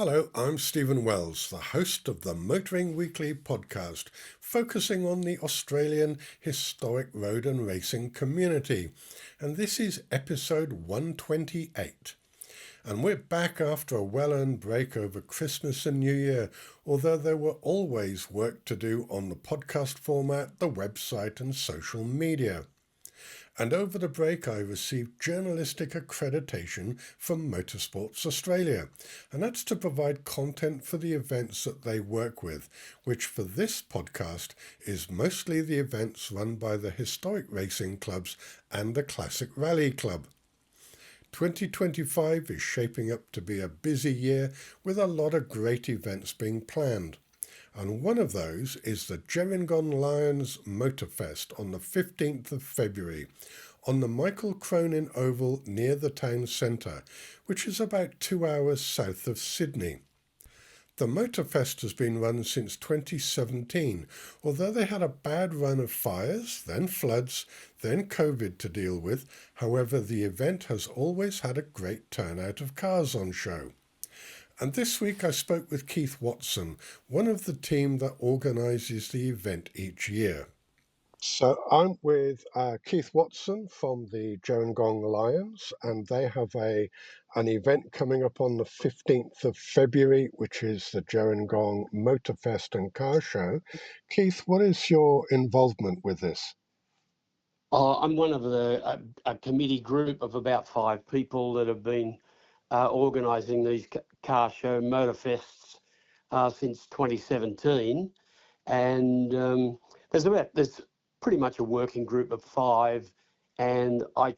Hello, I'm Stephen Wells, the host of the Motoring Weekly podcast, focusing on the Australian historic road and racing community. And this is episode 128. And we're back after a well-earned break over Christmas and New Year, although there were always work to do on the podcast format, the website and social media. And over the break I received journalistic accreditation from Motorsports Australia, and that's to provide content for the events that they work with, which for this podcast is mostly the events run by the historic racing clubs and the Classic Rally Club. 2025 is shaping up to be a busy year with a lot of great events being planned. And one of those is the Gerringong Lions Motorfest on the 15th of February on the Michael Cronin Oval near the town centre, which is about 2 hours south of Sydney. The Motorfest has been run since 2017, although they had a bad run of fires, then floods, then COVID to deal with. However, the event has always had a great turnout of cars on show. And this week I spoke with Keith Watson, one of the team that organises the event each year. So I'm with Keith Watson from the Gerringong Lions, and they have an event coming up on the 15th of February, which is the Gerringong Motorfest and Car Show. Keith, what is your involvement with this? I'm one of a committee group of about 5 people that have been organising these car show motorfests since 2017, and there's pretty much a working group of 5, and I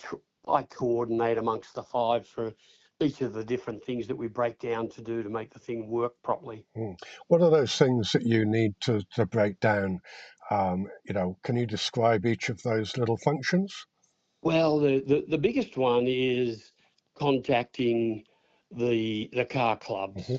coordinate amongst the 5 for each of the different things that we break down to do to make the thing work properly. What are those things that you need to break down? Can you describe each of those little functions? Well, the biggest one is contacting the car clubs,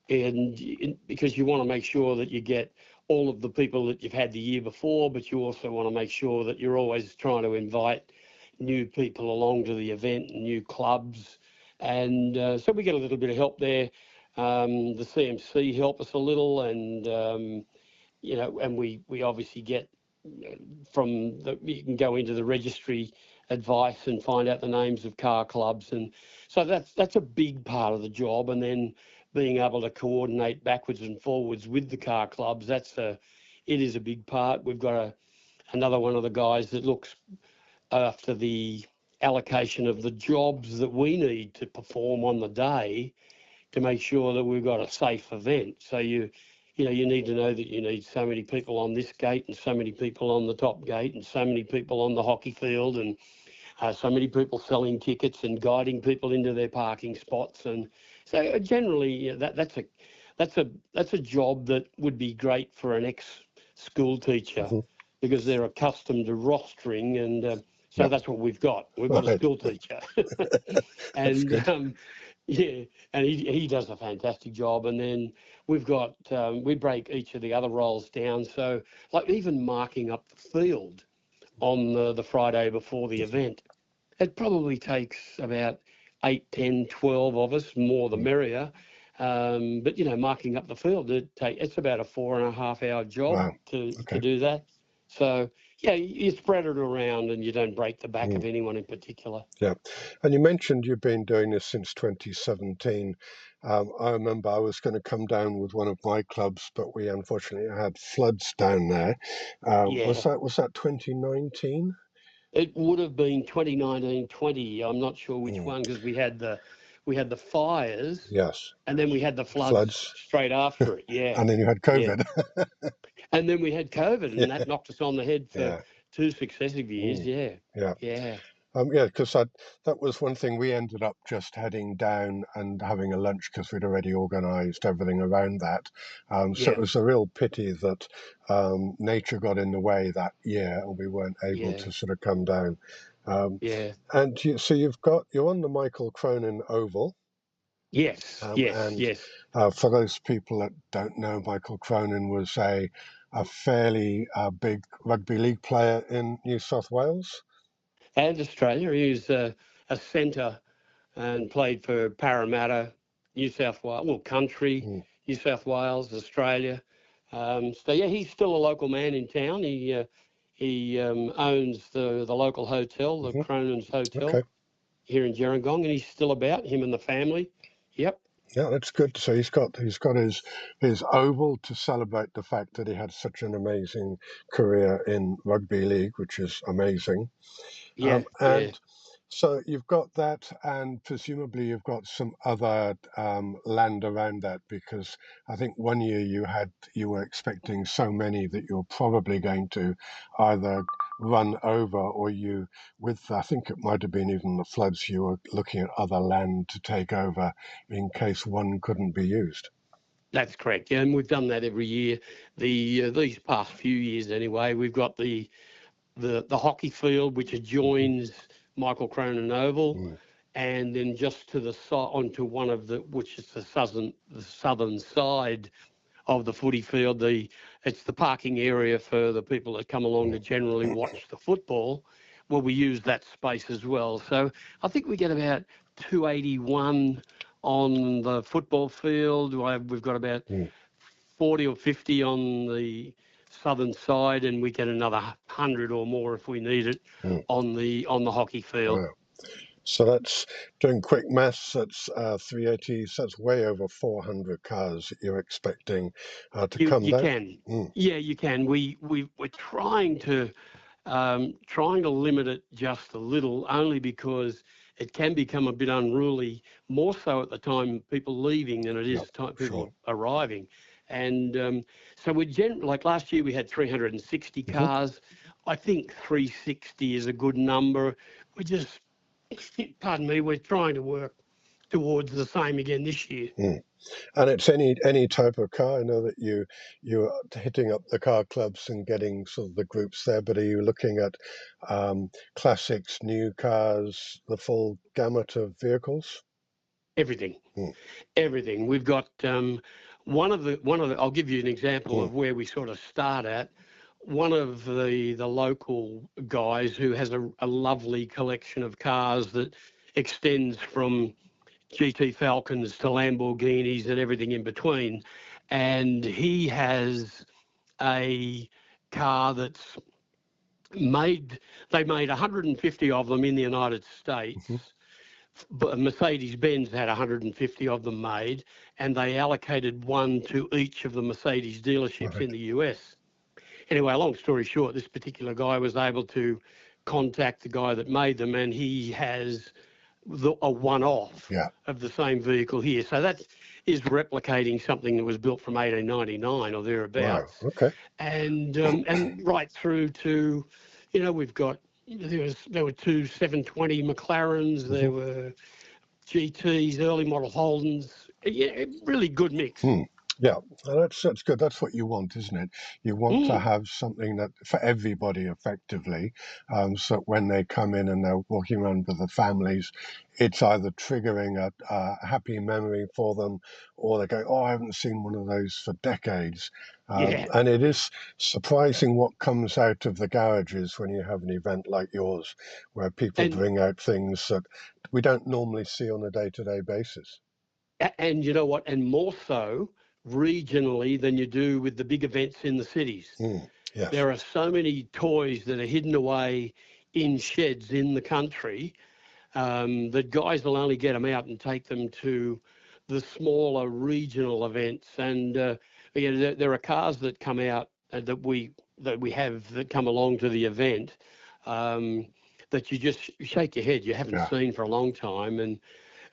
and because you want to make sure that you get all of the people that you've had the year before, but you also want to make sure that you're always trying to invite new people along to the event, new clubs, and so we get a little bit of help there. The CMC help us a little, and and we obviously get you can go into the registry advice and find out the names of car clubs, and so that's a big part of the job. And then being able to coordinate backwards and forwards with the car clubs, it is a big part. We've got another one of the guys that looks after the allocation of the jobs that we need to perform on the day to make sure that we've got a safe event. So you need to know that you need so many people on this gate and so many people on the top gate and so many people on the hockey field and so many people selling tickets and guiding people into their parking spots. And so generally, that's a job that would be great for an ex-school teacher because they're accustomed to rostering, and so that's what we've got. We've got a school teacher, and and he does a fantastic job. And then we've got we break each of the other roles down. So like even marking up the field on the Friday before the event, it probably takes about 8, 10, 12 of us, more the merrier. But marking up the field, it's about a 4.5-hour job to do that. So you spread it around and you don't break the back of anyone in particular. Yeah, and you mentioned you've been doing this since 2017. I remember I was going to come down with one of my clubs, but we unfortunately had floods down there. Was that 2019? It would have been 2019-20. I'm not sure which one, because we had the fires. Yes. And then we had the floods straight after it. Yeah. And then you had COVID. And then we had COVID, and that knocked us on the head for 2 successive years. Yeah. Because that was one thing. We ended up just heading down and having a lunch because we'd already organised everything around that. So it was a real pity that nature got in the way that year and we weren't able to sort of come down. And so you're on the Michael Cronin Oval. Yes. For those people that don't know, Michael Cronin was a fairly big rugby league player in New South Wales. And Australia. He was a centre and played for Parramatta, New South Wales, well, country, Mm. New South Wales, Australia. So yeah, he's still a local man in town. He owns the local hotel, the Hmm. Cronin's Okay. Hotel here in Gerringong, and he's still about, him and the family. Yep. Yeah, that's good. So he's got his oval to celebrate the fact that he had such an amazing career in rugby league, which is amazing. Yeah, yeah. And so you've got that, and presumably you've got some other land around that, because I think one year you were expecting so many that you're probably going to either run over, or I think it might have been even the floods, you were looking at other land to take over in case one couldn't be used. That's correct. Yeah, and we've done that every year. These past few years anyway, we've got the hockey field which Hmm. adjoins Michael Cronin Oval, Mm. and then just to the side onto one of which is the southern side of the footy field. It's the parking area for the people that come along to generally watch the football. Well, we use that space as well. So I think we get about 281 on the football field. We've got about Mm. 40 or 50 on the southern side, and we get another 100 or more if we need it Mm. on the hockey field. Wow. So that's, doing quick maths, that's 380, so that's way over 400 cars that you're expecting to come You down. can, Mm. yeah, you can. We're trying to limit it just a little, only because it can become a bit unruly, more so at the time people leaving than it Yep, is time sure. people arriving. And so like last year we had 360 Hmm. cars. I think 360 is a good number. We just, pardon me, we're trying to work towards the same again this year. Mm. And it's any type of car. I know that you're hitting up the car clubs and getting sort of the groups there, but are you looking at classics, new cars, the full gamut of vehicles? Everything. Mm. Everything. We've got one of the. I'll give you an example Mm. of where we sort of start at. One of the local guys who has a lovely collection of cars that extends from GT Falcons to Lamborghinis and everything in between, and he has a car that's made. They made 150 of them in the United Hmm. States. But Mercedes-Benz had 150 of them made, and they allocated one to each of the Mercedes dealerships in Right. the US. Anyway, long story short, this particular guy was able to contact the guy that made them, and he has a one-off Yeah. of the same vehicle here. So that is replicating something that was built from 1899 or Wow. thereabouts, Okay. and right through to, we've got there were two 720 McLarens, there Hmm. were GTs, early model Holdens. Yeah, really good mix. Hmm. Yeah, and that's good. That's what you want, isn't it? You want to Mm, have something that for everybody effectively, so when they come in and they're walking around with their families, it's either triggering a happy memory for them, or they go, "Oh, I haven't seen one of those for decades." yeah, And it is surprising what comes out of the garages when you have an event like yours, where people and bring out things that we don't normally see on a day-to-day basis. and you know what? And more so regionally than you do with the big events in the cities. Mm. Yes. There are so many toys that are hidden away in sheds in the country, that guys will only get them out and take them to the smaller regional events. And there are cars that come out that we have that come along to the event, um, that you just shake your head you haven't Yeah. seen for a long time. And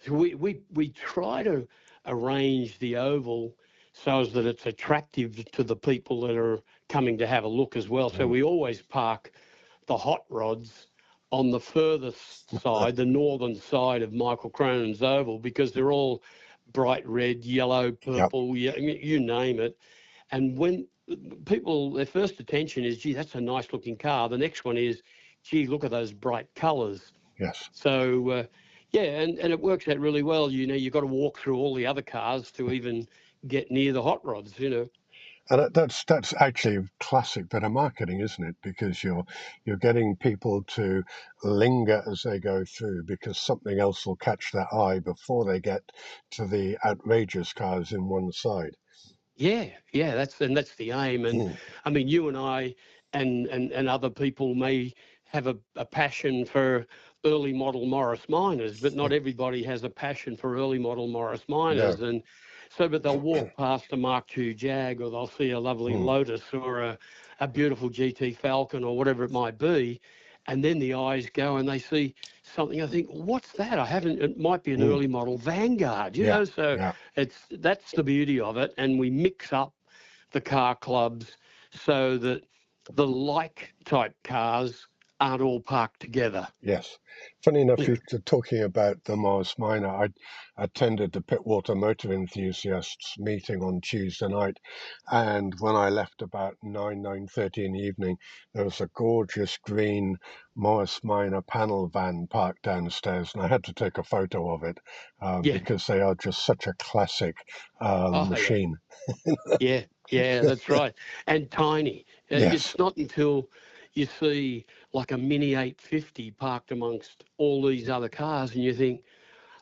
so we try to arrange the oval so as that it's attractive to the people that are coming to have a look as well. So Mm. we always park the hot rods on the furthest side, the northern side of Michael Cronin's oval, because they're all bright red, yellow, Yep. purple, you name it. And when people, their first attention is, gee, that's a nice looking car. The next one is, gee, look at those bright colours. Yes. So, yeah, and it works out really well. You've got to walk through all the other cars to even get near the hot rods. And that's actually a classic bit of marketing, isn't it? Because you're getting people to linger as they go through, because something else will catch their eye before they get to the outrageous cars in one side. Yeah, yeah, that's the aim. And Mm, I mean, you and I and other people may have a passion for early model Morris Minors, but not everybody has a passion for early model Morris no. Minors. And so, but they'll walk past a Mark II Jag, or they'll see a lovely Mm, Lotus, or a beautiful GT Falcon, or whatever it might be, and then the eyes go and they see something. I think, what's that? I haven't. It might be an mm, early model Vanguard, you yeah, know. So yeah, that's the beauty of it, and we mix up the car clubs so that the like type cars aren't all parked together. yes. Funny enough, Yeah, you're talking about the Morris Minor. I attended the Pittwater Motor Enthusiasts meeting on Tuesday night, and when I left about 9:30 in the evening, there was a gorgeous green Morris Minor panel van parked downstairs, and I had to take a photo of it yeah, because they are just such a classic oh yeah, machine. yeah, yeah, that's right. And tiny. Yes. It's not until you see like a Mini 850 parked amongst all these other cars, and you think,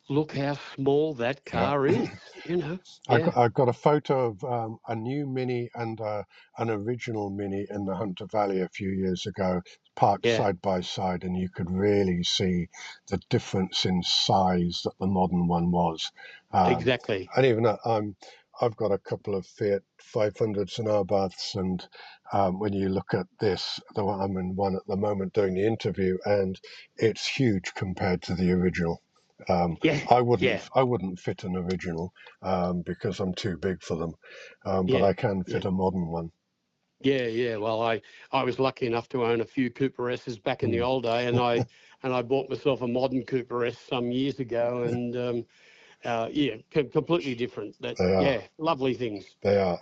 look how small that Yeah. car is. You know? Yeah, I got a photo of a new Mini and an original Mini in the Hunter Valley a few years ago, parked yeah, side by side, and you could really see the difference in size that the modern one was. Um, exactly. and even I've got a couple of Fiat 500s and Abarths, and when you look at this, the one I'm in one at the moment doing the interview, and it's huge compared to the original. Um, Yeah, yeah, I wouldn't fit an original because I'm too big for them, but yeah, I can yeah. fit a modern one. Yeah, yeah. Well, I was lucky enough to own a few Cooper S's back in the Mm, old day, and I bought myself a modern Cooper S some years ago, and yeah, completely different. That they are, yeah, lovely things. they are.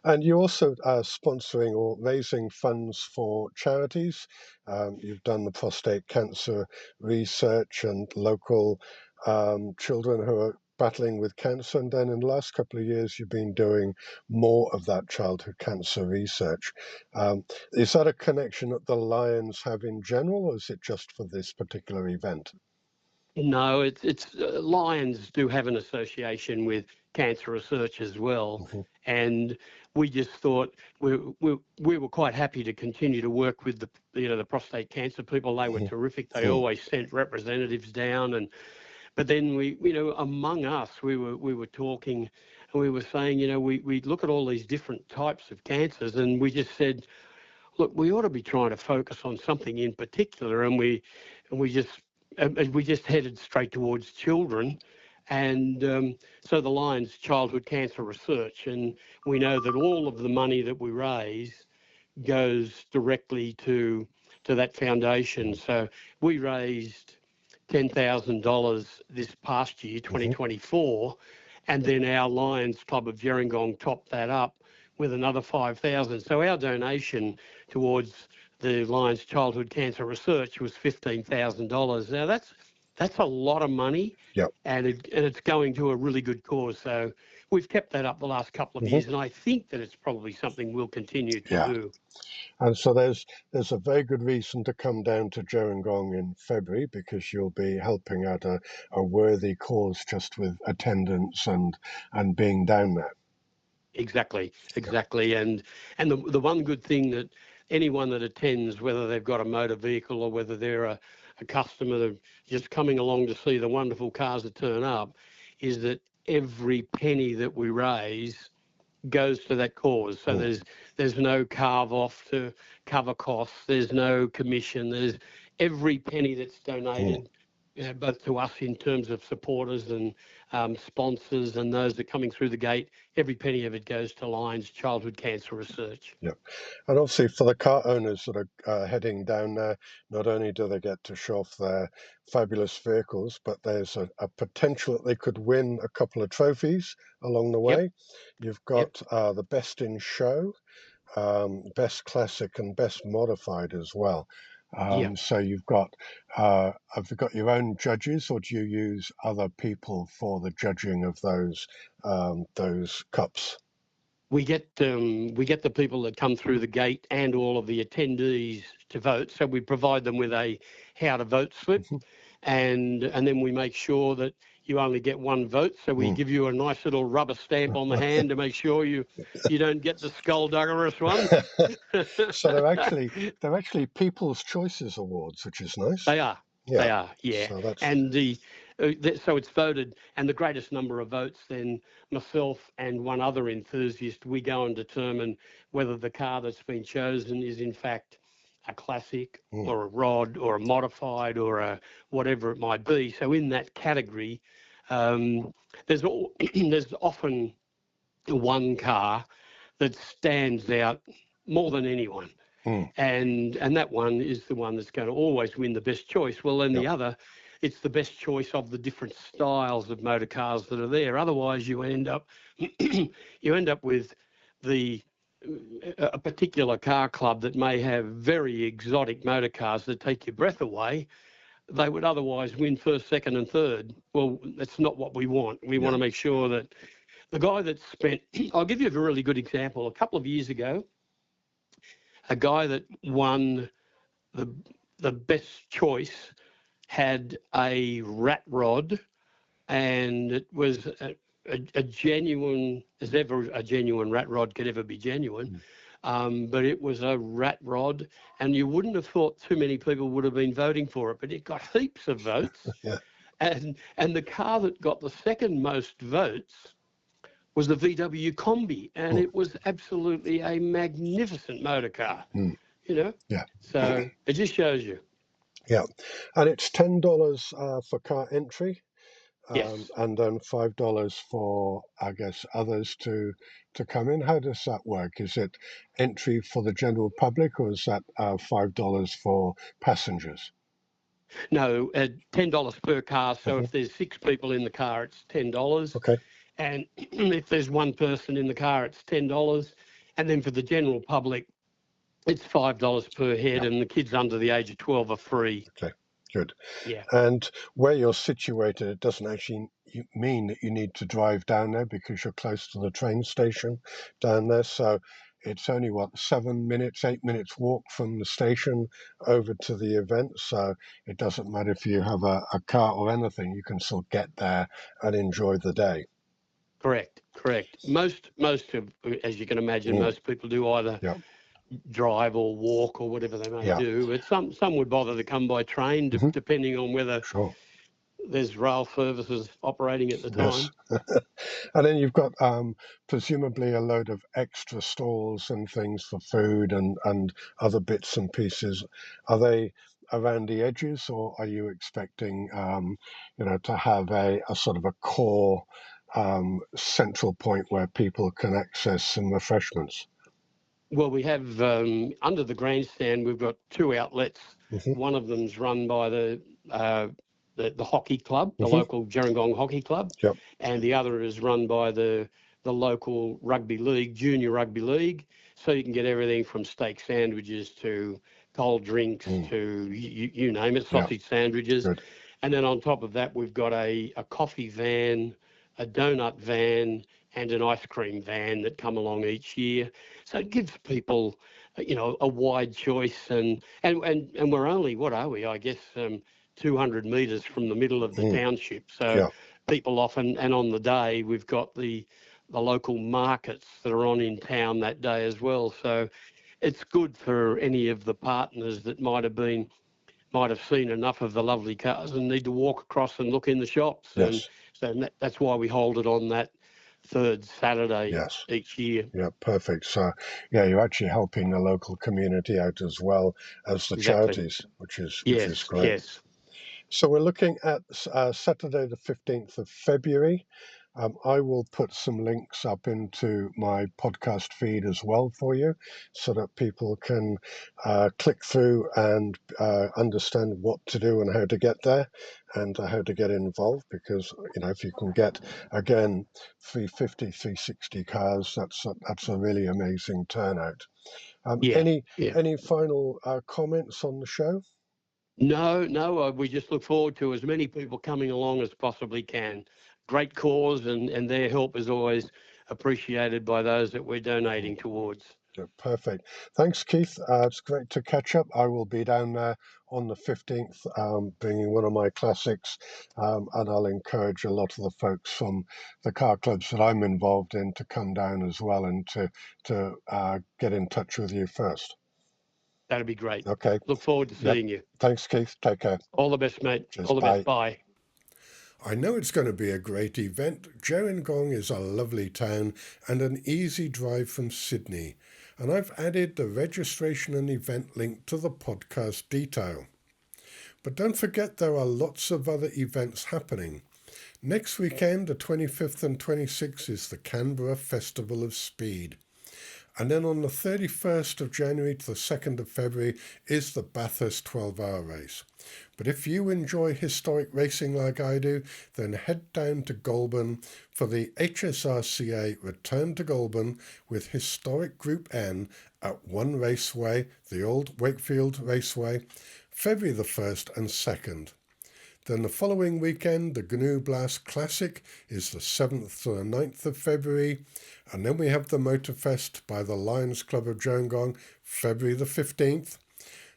And you also are sponsoring or raising funds for charities. You've done the prostate cancer research and local children who are battling with cancer. And then in the last couple of years, you've been doing more of that childhood cancer research. Is that a connection that the Lions have in general, or is it just for this particular event? No, it's Lions do have an association with cancer research as well, Hmm. and we just thought we were quite happy to continue to work with the prostate cancer people. They were terrific. They Hmm. always sent representatives down, and but then among us we were talking, and we were saying, we look at all these different types of cancers, and we just said, look, we ought to be trying to focus on something in particular, and we just headed straight towards children, and so the Lions Childhood Cancer Research, and we know that all of the money that we raise goes directly to that foundation. So we raised $10,000 this past year, Hmm. 2024, and then our Lions Club of Gerringong topped that up with another 5,000. So our donation towards the Lions Childhood Cancer Research was $15,000. Now that's a lot of money, Yep. and it's going to a really good cause. So we've kept that up the last couple of Hmm. years, and I think that it's probably something we'll continue to Yeah. do. And so there's a very good reason to come down to Gerringong in February, because you'll be helping out a worthy cause just with attendance and being down there. Exactly, Yeah. exactly. And the one good thing that anyone that attends, whether they've got a motor vehicle or whether they're a customer that just coming along to see the wonderful cars that turn up, is that every penny that we raise goes to that cause. So Mm, there's no carve off to cover costs. There's no commission. There's every penny that's mm, donated, both to us in terms of supporters and sponsors and those that are coming through the gate. Every penny of it goes to Lions Childhood Cancer Research. yeah. And obviously for the car owners that are heading down there, not only do they get to show off their fabulous vehicles, but there's a potential that they could win a couple of trophies along the Yep, way. You've yep, got the Best in Show, best classic and best modified as well. yeah. So have you got your own judges, or do you use other people for the judging of those cups? we get the people that come through the gate and all of the attendees to vote. So we provide them with a how to vote slip, and then we make sure that you only get one vote. So we give you a nice little rubber stamp on the hand to make sure you don't get the skullduggerous one. So they're actually People's Choices Awards, which is nice. They are. Yeah. They are, yeah. So that's And so it's voted, and the greatest number of votes, then myself and one other enthusiast, we go and determine whether the car that's been chosen is in fact a classic or a rod or a modified or a whatever it might be. So in that category, there's there's often one car that stands out more than anyone. And that one is the one that's going to always win the best choice. Well, then the other, it's the best choice of the different styles of motor cars that are there. Otherwise, you end up with a particular car club that may have very exotic motor cars that take your breath away. They would otherwise win first, second, and third. Well, that's not what we want. We want to make sure that the guy that spent. I'll give you a really good example. A couple of years ago, a guy that won the best choice had a rat rod, and it was a genuine, as ever a genuine rat rod could ever be genuine. But it was a rat rod, and you wouldn't have thought too many people would have been voting for it, but it got heaps of votes. And the car that got the second most votes was the VW Combi, and it was absolutely a magnificent motor car. Yeah. So it just shows you. Yeah. And it's $10 for car entry. Yes. And then $5 for, I guess, others to come in. How does that work? Is it entry for the general public, or is that $5 for passengers? No, $10 per car. So if there's 6 people in the car, it's $10. Okay. And if there's one person in the car, it's $10. And then for the general public, it's $5 per head, and the kids under the age of 12 are free. Okay. Good. Yeah. And where you're situated, it doesn't actually mean that you need to drive down there because you're close to the train station down there. So it's only, 7 minutes, 8 minutes walk from the station over to the event. So it doesn't matter if you have a car or anything, you can still get there and enjoy the day. Correct. Most of, as you can imagine, most people do either drive or walk or whatever they may do. But some would bother to come by train, depending on whether there's rail services operating at the time. And then you've got presumably a load of extra stalls and things for food and other bits and pieces. Are they around the edges, or are you expecting to have a sort of a core central point where people can access some refreshments? Well, we have under the grandstand, we've got 2 outlets. One of them's run by the hockey club, the local Gerringong Hockey Club, and the other is run by the local rugby league, junior rugby league. So you can get everything from steak sandwiches to cold drinks to you name it, sausage sandwiches. Good. And then on top of that, we've got a coffee van, a donut van, and an ice cream van that come along each year. So it gives people, a wide choice. And we're only, what are we? I guess 200 metres from the middle of the township. So people often, and on the day, we've got the local markets that are on in town that day as well. So it's good for any of the partners that might have seen enough of the lovely cars and need to walk across and look in the shops. And so that's why we hold it on that third Saturday each year. Yeah, perfect. So, you're actually helping the local community out as well as the charities, which is great. Yes. So we're looking at Saturday, the 15th of February. I will put some links up into my podcast feed as well for you so that people can click through and understand what to do and how to get there and how to get involved. Because, if you can get, again, 350, 360 cars, that's a really amazing turnout. Any final comments on the show? No, we just look forward to as many people coming along as possibly can. Great cause, and their help is always appreciated by those that we're donating towards. Yeah, perfect. Thanks, Keith. It's great to catch up. I will be down there on the 15th, bringing one of my classics, and I'll encourage a lot of the folks from the car clubs that I'm involved in to come down as well and to get in touch with you first. That'd be great. Okay. Look forward to Yep. seeing you. Thanks, Keith. Take care. All the best, mate. Cheers. All the Bye. best. Bye. I know it's going to be a great event. Gerringong is a lovely town and an easy drive from Sydney. And I've added the registration and event link to the podcast detail. But don't forget there are lots of other events happening. Next weekend, the 25th and 26th, is the Canberra Festival of Speed. And then on the 31st of January to the 2nd of February is the Bathurst 12-hour race. But if you enjoy historic racing like I do, then head down to Goulburn for the HSRCA Return to Goulburn with Historic Group N at One Raceway, the old Wakefield Raceway, February the 1st and 2nd. Then the following weekend, the GNU Blast Classic is the 7th to the 9th of February. And then we have the Motorfest by the Lions Club of Gerringong, February the 15th.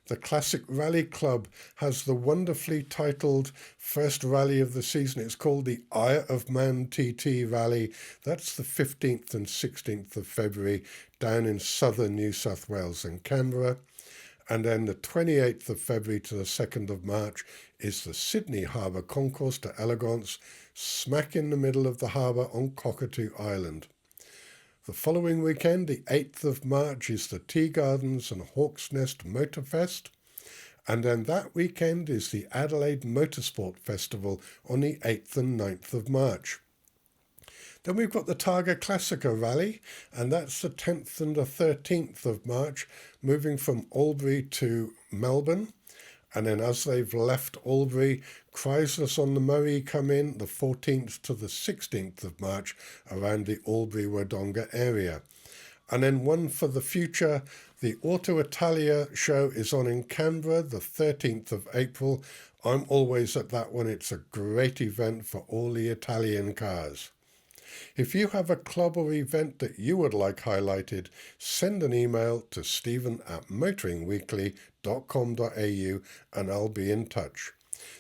The Classic Rally Club has the wonderfully titled first rally of the season. It's called the Eye of Man TT Rally. That's the 15th and 16th of February down in southern New South Wales and Canberra. And then the 28th of February to the 2nd of March is the Sydney Harbour Concourse de Elegance, smack in the middle of the harbour on Cockatoo Island. The following weekend, the 8th of March, is the Tea Gardens and Hawk's Nest Motorfest. And then that weekend is the Adelaide Motorsport Festival on the 8th and 9th of March. Then we've got the Targa Classica Rally, and that's the 10th and the 13th of March, moving from Albury to Melbourne. And then as they've left Albury, Chrysalis on the Murray come in the 14th to the 16th of March around the Albury-Wodonga area. And then one for the future, the Auto Italia show is on in Canberra the 13th of April. I'm always at that one. It's a great event for all the Italian cars. If you have a club or event that you would like highlighted, send an email to stephen@motoringweekly.com.au and I'll be in touch.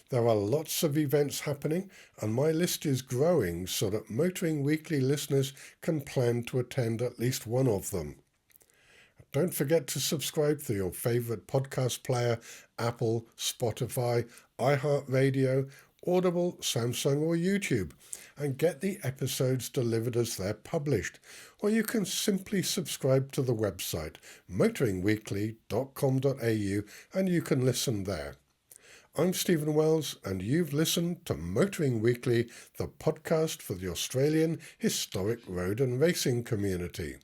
There are lots of events happening and my list is growing so that Motoring Weekly listeners can plan to attend at least one of them. Don't forget to subscribe to your favourite podcast player, Apple, Spotify, iHeartRadio, Audible, Samsung or YouTube, and get the episodes delivered as they're published. Or you can simply subscribe to the website motoringweekly.com.au and you can listen there. I'm Stephen Wells and you've listened to Motoring Weekly, the podcast for the Australian historic road and racing community.